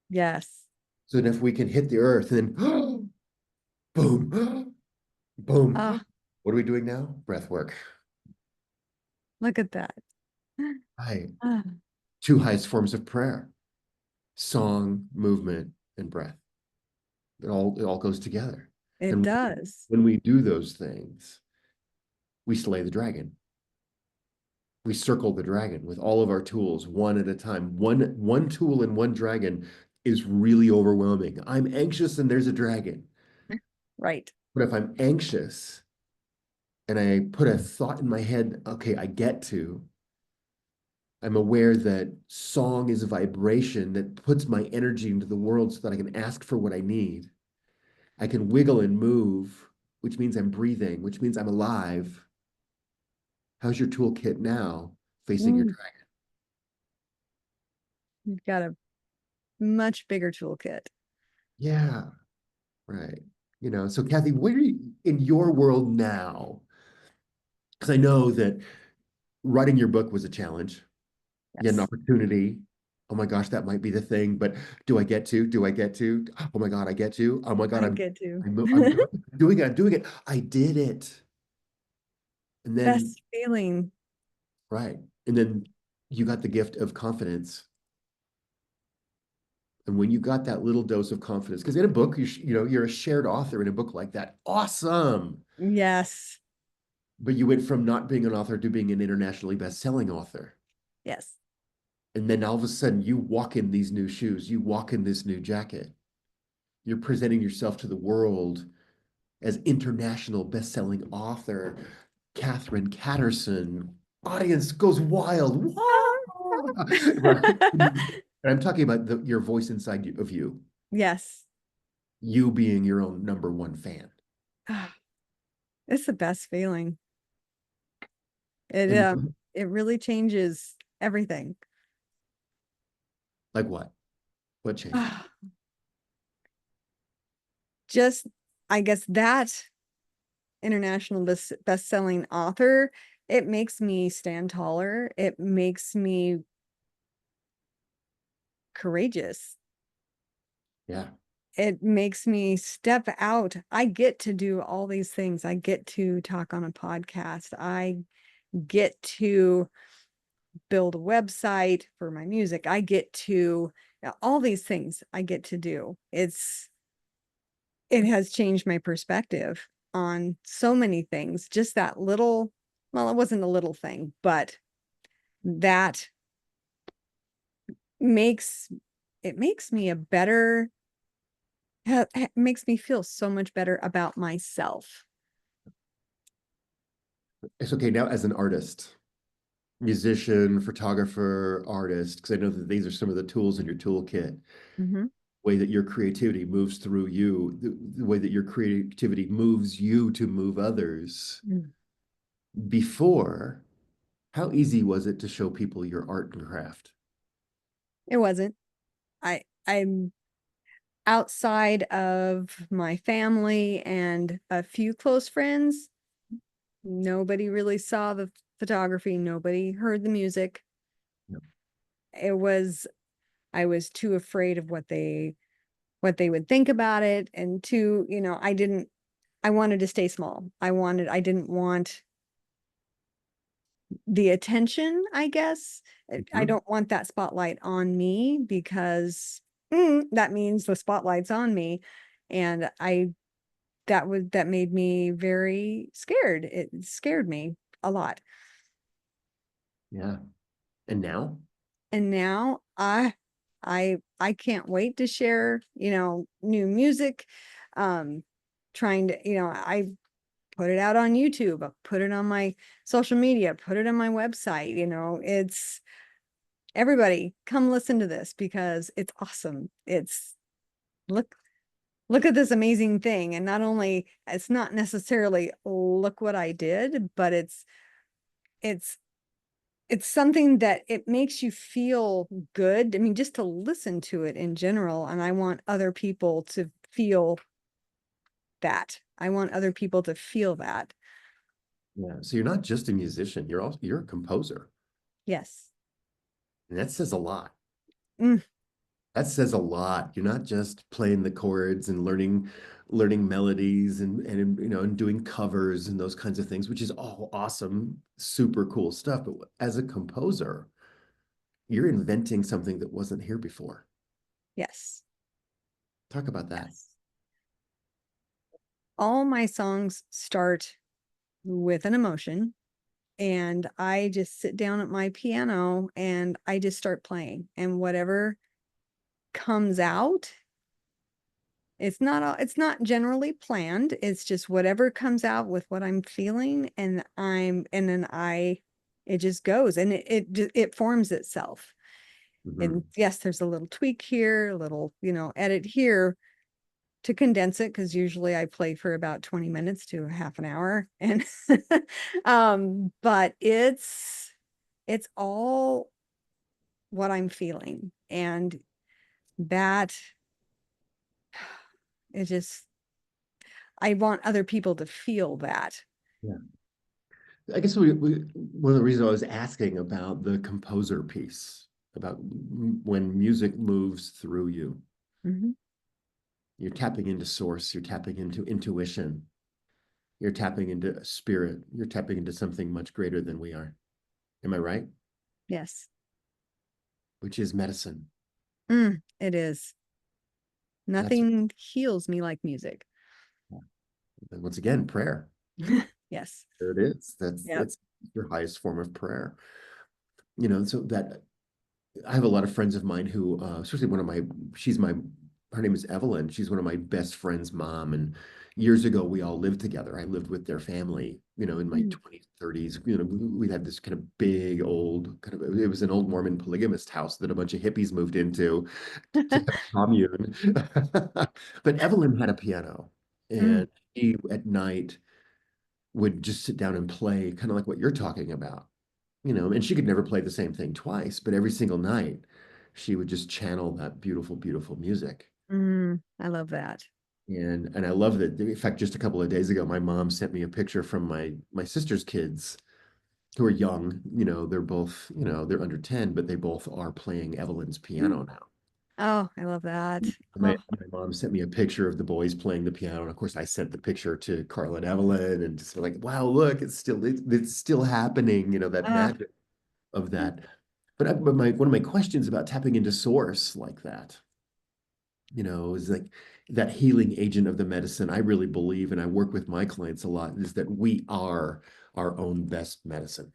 Yes. So that if we can hit the earth and then boom, boom. Ah, What are we doing now? Breath work. look at that. Right. Ah, Two highest forms of prayer: song, movement, and breath. It all goes together. it And does. when we do those things, we slay the dragon. We circle the dragon with all of our tools one at a time. One tool and one dragon is really overwhelming. I'm anxious and there's a dragon. Right. But if I'm anxious and I put a thought in my head, okay, I'm aware that song is a vibration that puts my energy into the world so that I can ask for what I need. I can wiggle and move, which means I'm breathing, which means I'm alive. How's your toolkit now facing your Mm. dragon? You've got a much bigger toolkit. Yeah, right. So Kathy, where are you in your world now? Because I know that writing your book was a challenge. You had an Yes. opportunity. Oh my gosh, that might be the thing, but do I get to? Do I get to? Oh my God, I get to. Oh my God, I I'm get to. I'm, I'm doing it. I'm doing it. I did it. And then, Best feeling. right. And then you got the gift of confidence. And when you got that little dose of confidence, because in a book, you're a shared author in a book like that. Awesome. Yes. But you went from not being an author to being an internationally best-selling author. Yes. And then all of a sudden you walk in these new shoes, you walk in this new jacket. You're presenting yourself to the world as international best-selling author, Catherine Catterson. Audience goes wild. Wow! Right? And I'm talking about your voice inside of you, Yes. you being your own number one fan. Ah, it's the best feeling. It And it really changes everything. like what? What changed? Ah, just I guess that international best-selling author, it makes me stand taller. It makes me courageous. Yeah. It makes me step out. I get to do all these things. I get to talk on a podcast. I get to build a website for my music. I get to all these things I get to do. It has changed my perspective on so many things. Just that little, well, it wasn't a little thing, but that makes it makes me a better makes me feel so much better about myself. It's okay now as an artist, musician, photographer, artist, because I know that these are some of the tools in your toolkit. Mhm. Way that your creativity moves through you, the way that your creativity moves you to move others. Mm. Before, how easy was it to show people your art and craft? It wasn't. I'm outside of my family and a few close friends. Nobody really saw the photography. Nobody heard the music. Yep. It was I was too afraid of what they would think about it, and too, I wanted to stay small. I didn't want the attention, I guess. I Mhm. don't want that spotlight on me because that means the spotlight's on me. And that made me very scared. It scared me a lot. Yeah. And now? And now I can't wait to share, new music. Um, trying to, I put it out on YouTube, put it on my social media, put it on my website. It's everybody come listen to this because it's awesome. It's look look at this amazing thing. And not only it's not necessarily look what I did, but it's it's something that it makes you feel good. I mean, just to listen to it in general. And I want other people to feel that. I want other people to feel that. Yeah. So you're not just a musician, you're a composer. Yes. And that says a lot. Mm, That says a lot. You're not just playing the chords and learning melodies and and doing covers and those kinds of things, which is all awesome, super cool stuff. But as a composer, you're inventing something that wasn't here before. yes. Talk about that. Yes. All my songs start with an emotion, and I just sit down at my piano and I just start playing, and whatever comes out, it's not generally planned. It's just whatever comes out with what I'm feeling, and then I it just goes, and it forms itself. And Mhm. yes, there's a little tweak here, a little, edit here to condense it, because usually I play for about 20 minutes to a half an hour. And but it's all what I'm feeling. And that it just I want other people to feel that. Yeah. I guess one of the reasons I was asking about the composer piece, about when music moves through you, Mhm. you're tapping into source, you're tapping into intuition, you're tapping into spirit, you're tapping into something much greater than we are. Am I right? Yes. Which is medicine. It is. That's Nothing heals me like music. once again prayer. Yes. There it is. Yep. That's your highest form of prayer. So that I have a lot of friends of mine who, especially one of my, she's my, her name is Evelyn. She's one of my best friend's mom. And years ago, we all lived together. I lived with their family, in my Mm. 20s, 30s. We had this kind of big old, it was an old Mormon polygamist house that a bunch of hippies moved into to have a commune. But Evelyn had a piano. Mm. And she, at night, would just sit down and play, kind of like what you're talking about, and she could never play the same thing twice, but every single night she would just channel that beautiful, beautiful music. I love that. And I love that. In fact, just a couple of days ago, my mom sent me a picture from my sister's kids who are young. They're both, they're under 10, but they both are playing Evelyn's Mm. piano now. Oh, I love that. My, Oh, my mom sent me a picture of the boys playing the piano, and of course I sent the picture to Carla and Evelyn, and just like, wow, look, it's still happening, that uh, magic of that. But my one of my questions about tapping into source like that, is like that healing agent of the medicine. I really believe, and I work with my clients a lot, is that we are our own best medicine.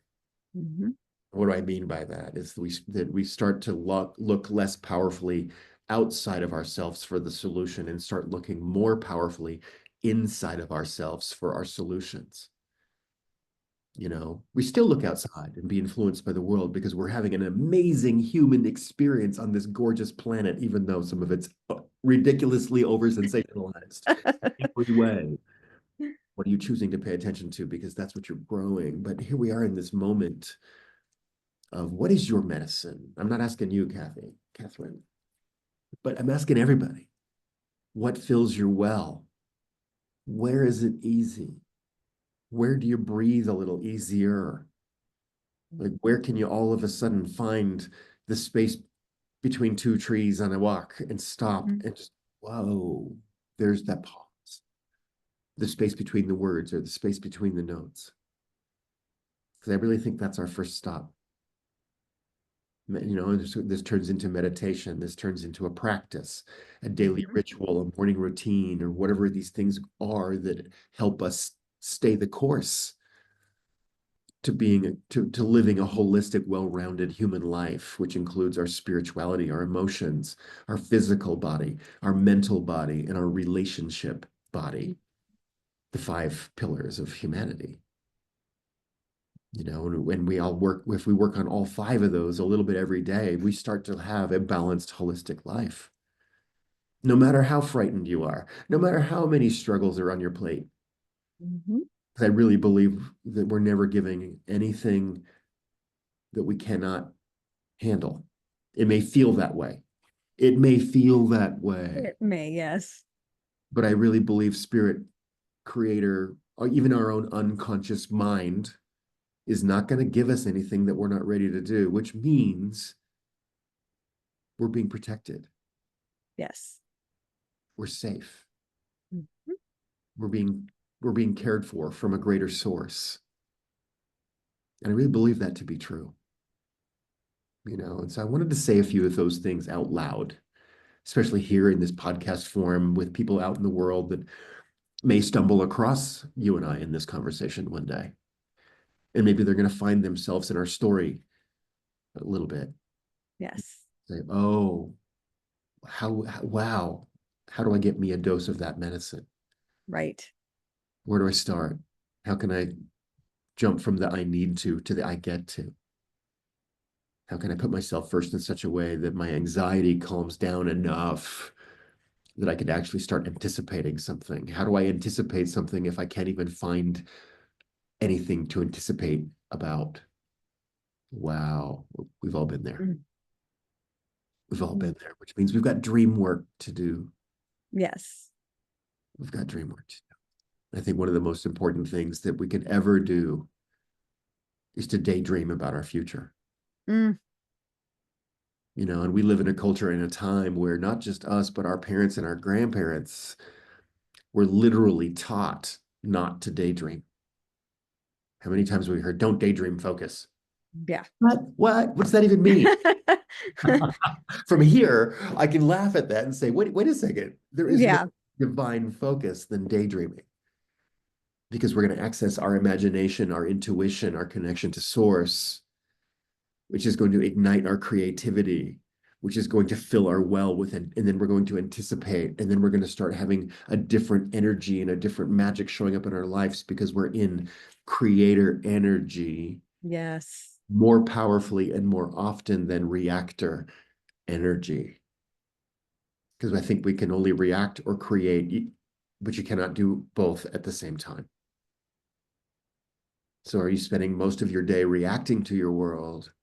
mhm, What do I mean by that? Is that we start to look less powerfully outside of ourselves for the solution and start looking more powerfully inside of ourselves for our solutions. We still look outside and be influenced by the world because we're having an amazing human experience on this gorgeous planet, even though some of it's ridiculously over sensationalized in every way. What are you choosing to pay attention to? Because that's what you're growing. But here we are in this moment of what is your medicine? I'm not asking you, Catherine, but I'm asking everybody. What fills your well? Where is it easy? Where do you breathe a little easier? Like, where can you all of a sudden find the space between two trees on a walk and stop mhm. and just, whoa, there's that pause, the space between the words or the space between the notes. Because I really think that's our first stop. This turns into meditation. This turns into a practice, a daily Mhm. ritual, a morning routine, or whatever these things are that help us stay the course to living a holistic, well-rounded human life, which includes our spirituality, our emotions, our physical body, our mental body, and our relationship body, the five pillars of humanity. And when we all work, if we work on all five of those a little bit every day, we start to have a balanced, holistic life. No matter how frightened you are, no matter how many struggles are on your plate. Mhm. Because I really believe that we're never giving anything that we cannot handle. It may feel that way. It may feel that way, It may, yes. but I really believe spirit, creator, or even our own unconscious mind is not going to give us anything that we're not ready to do, which means we're being protected. Yes. We're safe. Mhm. We're being we're being cared for from a greater source. And I really believe that to be true. And so I wanted to say a few of those things out loud, especially here in this podcast forum with people out in the world that may stumble across you and I in this conversation one day. And maybe they're going to find themselves in our story a little bit. Yes. Say, oh, wow, how do I get me a dose of that medicine? Right. Where do I start? How can I jump from the I need to the I get to? How can I put myself first in such a way that my anxiety calms down enough that I could actually start anticipating something? How do I anticipate something if I can't even find anything to anticipate about? Wow, we've all been there. Mm. We've all Mm. been there, which means we've got dream work to do. Yes. We've got dream work to do. I think one of the most important things that we could ever do is to daydream about our future. Mm. And we live in a culture and a time where not just us, but our parents and our grandparents were literally taught not to daydream. How many times have we heard, don't daydream, focus? Yeah. What? What? What's that even mean? From here, I can laugh at that and say, wait a second. There is no Yeah. divine focus than daydreaming because we're going to access our imagination, our intuition, our connection to source, which is going to ignite our creativity, which is going to fill our well with it. And then we're going to anticipate, and then we're going to start having a different energy and a different magic showing up in our lives because we're in creator energy Yes. more powerfully and more often than reactor energy. Because I think we can only react or create, but you cannot do both at the same time. So are you spending most of your day reacting to your world,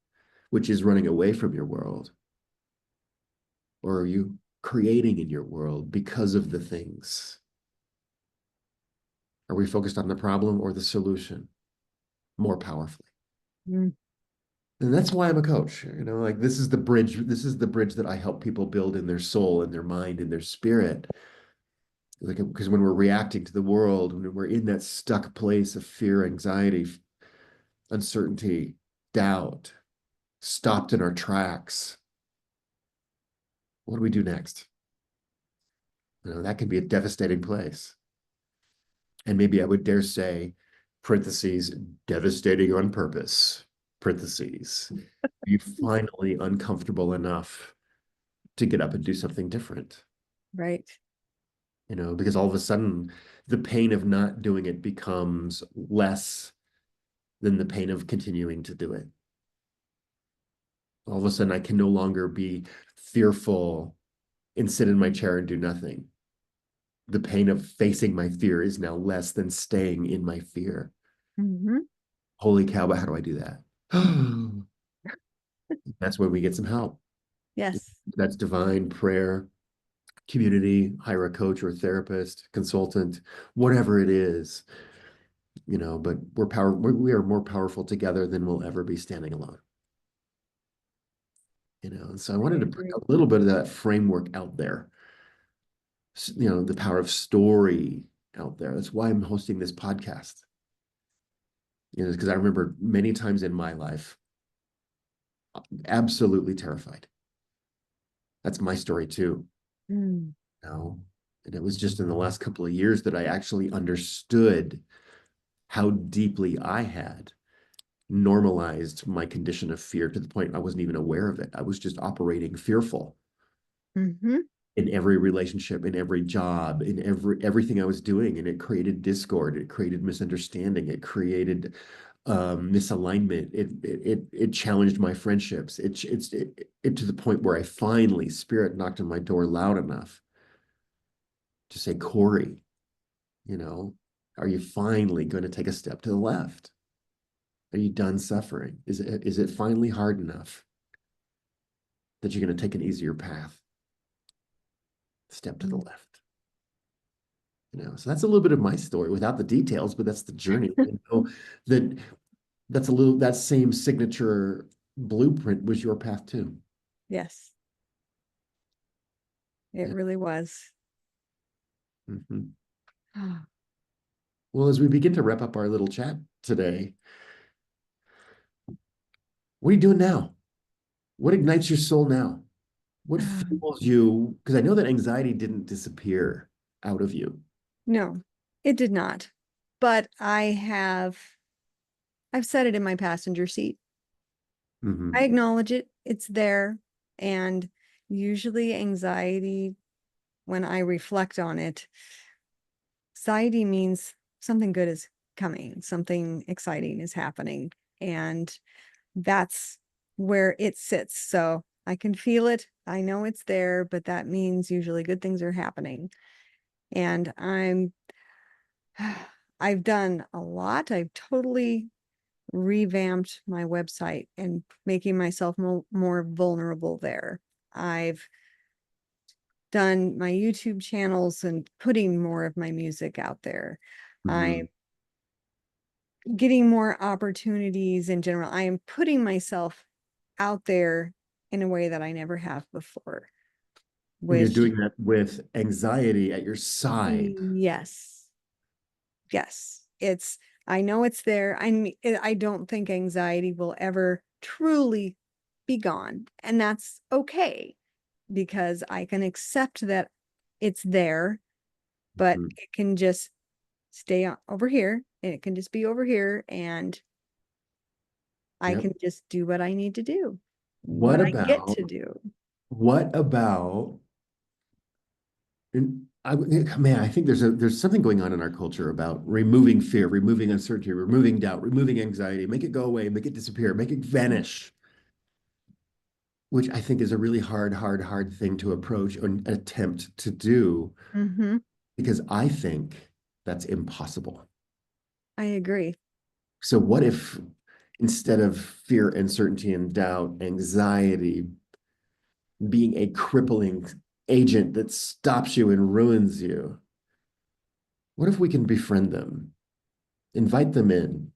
which is running away from your world? Or are you creating in your world because of the things? Are we focused on the problem or the solution more powerfully? Mm. And that's why I'm a coach. Like this is the bridge that I help people build in their soul, in their mind, in their spirit. Like, because when we're reacting to the world, when we're in that stuck place of fear, anxiety, uncertainty, doubt, stopped in our tracks, what do we do next? That can be a devastating place. And maybe I would dare say, parentheses, devastating on purpose, parentheses. You finally uncomfortable enough to get up and do something different, Right. because all of a sudden the pain of not doing it becomes less than the pain of continuing to do it. All of a sudden I can no longer be fearful and sit in my chair and do nothing. The pain of facing my fear is now less than staying in my fear. Hmm. Holy cow, but how do I do that? That's when we get some help. Yes. That's divine prayer, community, hire a coach or a therapist, consultant, whatever it is, but we are more powerful together than we'll ever be standing alone. And so I I wanted to put agree. a little bit of that framework out there, the power of story out there. That's why I'm hosting this podcast. Because I remember many times in my life, absolutely terrified. That's my story too. Mm. And it was just in the last couple of years that I actually understood how deeply I had normalized my condition of fear to the point I wasn't even aware of it. I was just operating fearful Hmm. in every relationship, in every job, in everything I was doing, and it created discord. It created misunderstanding. It created misalignment. It challenged my friendships. It to the point where I finally spirit knocked on my door loud enough to say, Cory, you know, are you finally going to take a step to the left? Are you done suffering? Is it finally hard enough that you're going to take an easier path? Step to the left. So that's a little bit of my story without the details, but that's the journey. That that same signature blueprint was your path too. Yes, it Yeah. really was. Mhm. Well, as we begin to wrap up our little chat today, what are you doing now? What ignites your soul now? What fuels you? Because I know that anxiety didn't disappear out of you. No, it did not. But I've said it in my passenger seat. I Hmm. acknowledge it. It's there. And usually anxiety, when I reflect on it, anxiety means something good is coming, something exciting is happening. And that's where it sits. So I can feel it. I know it's there, but that means usually good things are happening. And I've done a lot. I've totally revamped my website and making myself more vulnerable there. I've done my YouTube channels and putting more of my music out there. Hmm. I'm getting more opportunities in general. I am putting myself out there in a way that I never have before, And you're which, doing that with anxiety at your side. yes, yes, I know it's there. I don't think anxiety will ever truly be gone, and that's okay because I can accept that it's there, but Mhm. it can just stay over here, and it can just be over here, and I Yep. can just do what I need to do, What what I get to about do. what about and man, I think there's something going on in our culture about removing fear, removing uncertainty, removing doubt, removing anxiety, make it go away, make it disappear, make it vanish, which I think is a really hard thing to approach or attempt to do Hmm. because I think that's impossible. I agree. So what if instead of fear, uncertainty, and doubt, anxiety being a crippling agent that stops you and ruins you, what if we can befriend them, invite them in,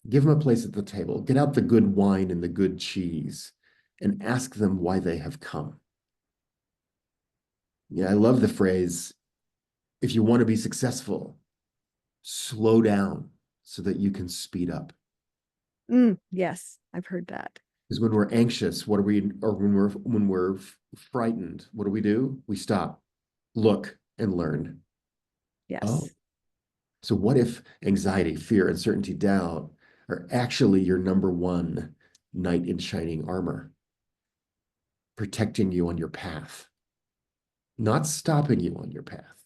Give them a place at the table. Get out the good wine and the good cheese and ask them why they have come. Yeah, I love the phrase, if you want to be successful, slow down so that you can speed up. Yes, I've heard that. Because when we're anxious, what do we, or when we're frightened, what do? We stop, look, and learn. Oh, Yes. so what if anxiety, fear, uncertainty, doubt are actually your number one knight in shining armor, protecting you on your path, not stopping you on your path,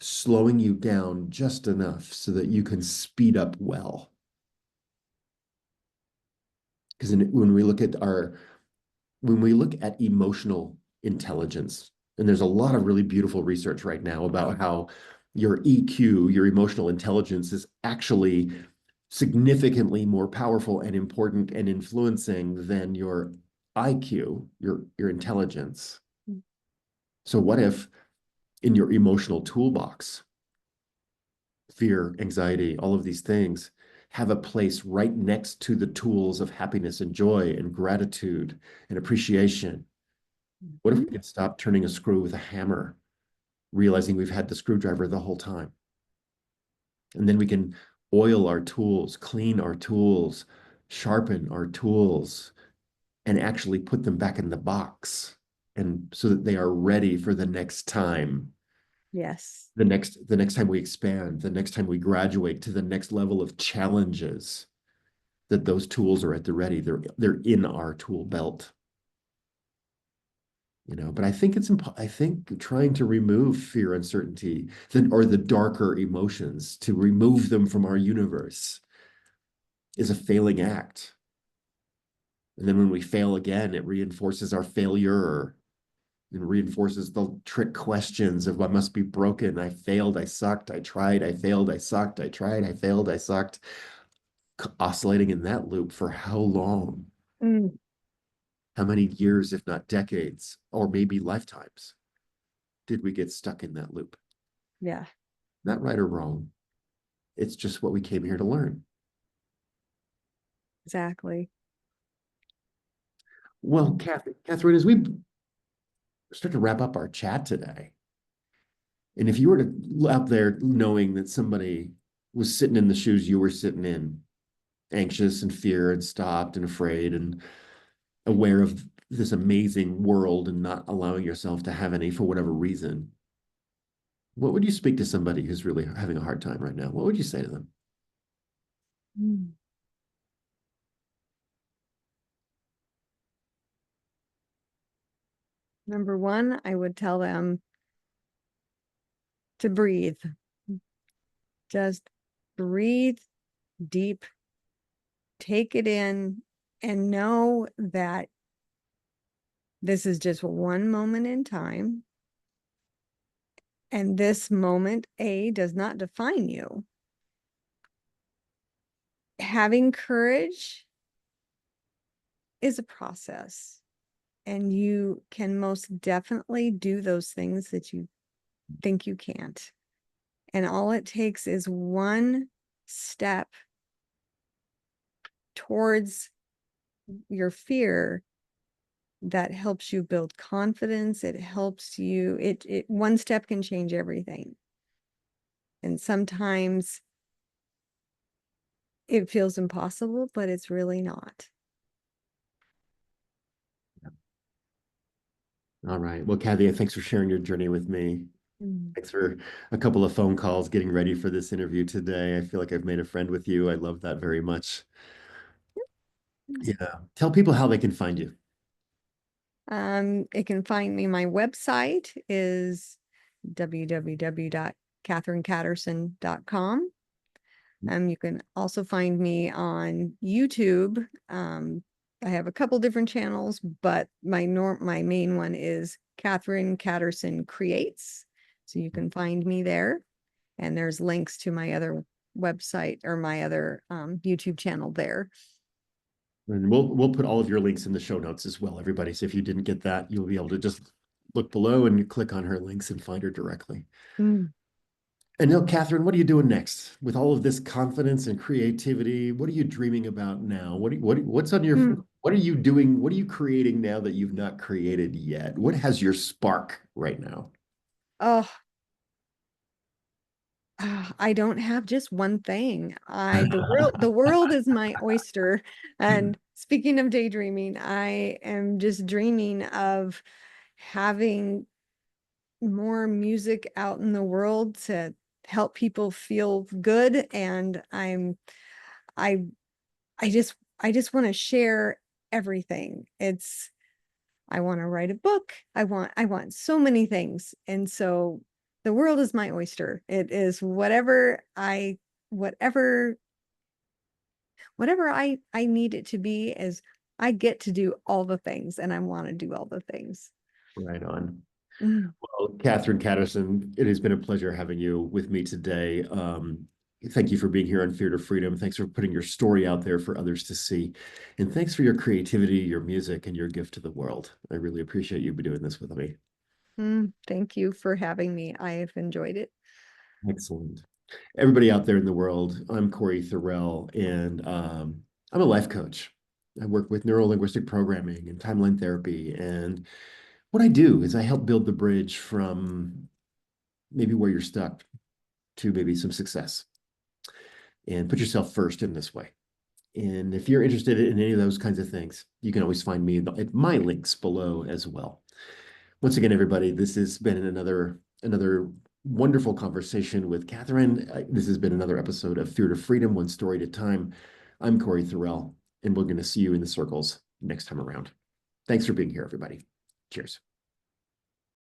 slowing you down just enough so that you can speed up well. Because when we look at emotional intelligence, and there's a lot of really beautiful research right now about how your EQ, your emotional intelligence, is actually significantly more powerful and important and influencing than your IQ, your intelligence. So what if in your emotional toolbox, fear, anxiety, all of these things have a place right next to the tools of happiness and joy and gratitude and appreciation? What if we Mhm. could stop turning a screw with a hammer, realizing we've had the screwdriver the whole time? And then we can oil our tools, clean our tools, sharpen our tools, and actually put them back in the box, and so that they are ready for the next time, Yes. the next time we expand, the next time we graduate to the next level of challenges, that those tools are at the ready. They're in our tool belt. But I think trying to remove fear, uncertainty, or the darker emotions, to remove them from our universe, is a failing act. And then when we fail again, it reinforces our failure and reinforces the trick questions of, I must be broken. I failed. I sucked. I tried. I failed. I sucked. I tried. I failed. I sucked. Oscillating in that loop for how long? Mm, How many years, if not decades, or maybe lifetimes, did we get stuck in that loop? yeah, Not right or wrong. It's just what we came here to learn. exactly. Well, Catherine, as we start to wrap up our chat today, and if you were to out there knowing that somebody was sitting in the shoes you were sitting in, anxious and fear and stopped and afraid and aware of this amazing world and not allowing yourself to have any for whatever reason, what would you speak to somebody who's really having a hard time right now? What would you say to them? Mm. Number one, I would tell them to breathe. Just breathe deep, take it in, and know that this is just one moment in time. And this moment, A, does not define you. Having courage is a process, and you can most definitely do those things that you think you can't. And all it takes is one step towards your fear that helps you build confidence. It helps you, it one step can change everything. And sometimes it feels impossible, but it's really not. All right. Well, Kathy, thanks for sharing your journey with me. Mm. Thanks for a couple of phone calls getting ready for this interview today. I feel like I've made a friend with you. I love that very much. Yeah. Tell people how they can find you. It can find me. My website is www.catherinecatterson.com. You can also find me on YouTube. I have a couple different channels, but my main one is Catherine Catterson Creates. So you can find me there. And there's links to my other website or my other YouTube channel there. And we'll put all of your links in the show notes as well, everybody. So if you didn't get that, you'll be able to just look below and you click on her links and find her directly. Mm. And now, Catherine, what are you doing next with all of this confidence and creativity? What are you dreaming about now? What's on your, Mm. what are you doing? What are you creating now that you've not created yet? What has your spark right now? Oh, I don't have just one thing. The world is my oyster. And speaking of daydreaming, I am just dreaming of having more music out in the world to help people feel good. And I I just want to share everything. I want to write a book. I want so many things. And so the world is my oyster. It is whatever whatever I need it to be. Is I get to do all the things, and I want to do all the things. Right on. Mm. Well, Catherine Catterson, it has been a pleasure having you with me today. Thank you for being here on Fear to Freedom. Thanks for putting your story out there for others to see. And thanks for your creativity, your music, and your gift to the world. I really appreciate you doing this with me. Thank you for having me. I have enjoyed it. Excellent. Everybody out there in the world, I'm Cory Thorell, and I'm a life coach. I work with neuro-linguistic programming and timeline therapy. And what I do is I help build the bridge from maybe where you're stuck to maybe some success, and put yourself first in this way. And if you're interested in any of those kinds of things, you can always find me at my links below as well. Once again, everybody, this has been another wonderful conversation with Catherine. This has been another episode of Fear to Freedom, one story at a time. I'm Cory Thorell, and we're going to see you in the circles next time around. Thanks for being here, everybody. Cheers.